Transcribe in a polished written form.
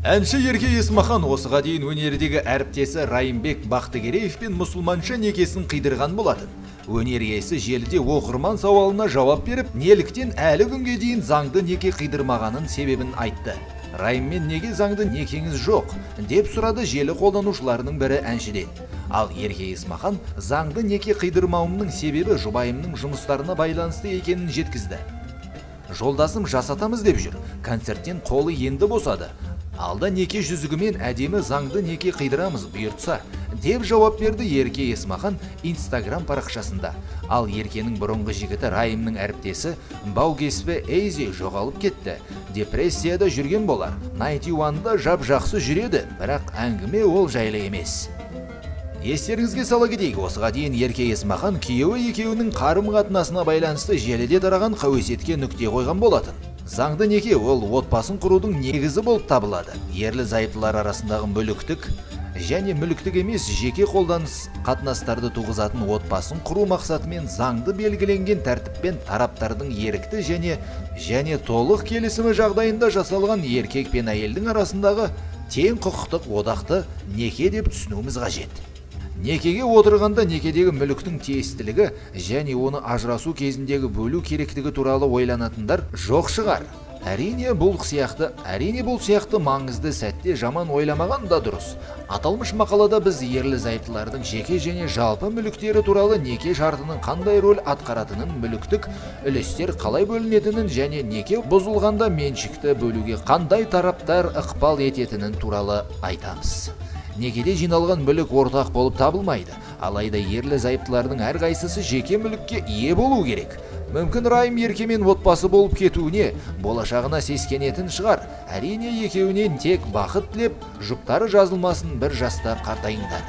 Әнші Ерке Есмахан осыға дейін өнердегі әріптесі Райымбек Бақтыгереев пен мұсылманша некесін қидырған болатын. Өнер иесі желіде оқырман сауалына жауап беріп, неліктен әлі күнге дейін заңды неке қидырмағанын себебін айтты. Райыммен неге заңды некеңіз жоқ деп сұрады желі қолданушыларының бірі әншіден. Ал Ерке Есмахан заңды неке қидырмауымның себебі жұбайымның жұмыстарына байланысты екенін жеткізді. Жолдасым жасатамыз деп жүр, концерттен қолы енді босады. Алда неке жүзігімен әдемі заңды неке қидырамыз бұйыртса, деп жауап берді Ерке Есмахан Инстаграм парақшасында. Ал Еркенің бұрынғы жігіті Райымның әріптесі Баугеспе Эйзи жоғалып кетті. Депрессияда жүрген болар. 91-да жап-жақсы жүреді, бірақ әңгіме ол жайлы емес. Естеріңізге сала кетейік, осыға дейін Ерке Есмахан күйеуі екеуінің қарым-қатынасына байланысты желіде тараған қауесетке нүкте қойған болатын. Заңды неке ол отбасын құрудың негізі болып табылады. Ерлі-зайыптылар арасындағы мүліктік және мүліктік емес жеке қолданыс қатынастарды туғызатын отбасын құру мақсатымен заңды белгіленген тәртіппен тараптардың ерікті және толық келісімі жағдайында жасалған еркек пен әйелдің арасындағы тең құқықтық одақты неке деп түсінуіміз қажет. Некеге отырғанда некедегі мүліктің тиістілігі және оны ажырасу кезіндегі бөлу керектігі туралы ойланатындар жоқ шығар. Әрине бұл сияқты маңызды сәтте жаман ойламаған да дұрыс. Аталмыш мақалада біз ерлі-зайыптылардың жеке және жалпы мүліктері туралы неке шартының қандай рөл атқаратынын, мүліктік үлестер қалай бөлінетінін және неке бұзылғанда меншікті бөлуге қандай тараптар ықпал ететінін туралы айтамыз. Некеде жиналған мүлік ортақ болып табылмайды, алайда ерлі-зайыптылардың әрқайсысы жеке мүлікке ие болу керек. Мүмкін Райым Еркемен отбасы болып кетуіне, болашағына сескенетін шығар. Әрине екеуінен тек бақыт тілеп, жұптары жазылмасын бір жаста қартайыңдар.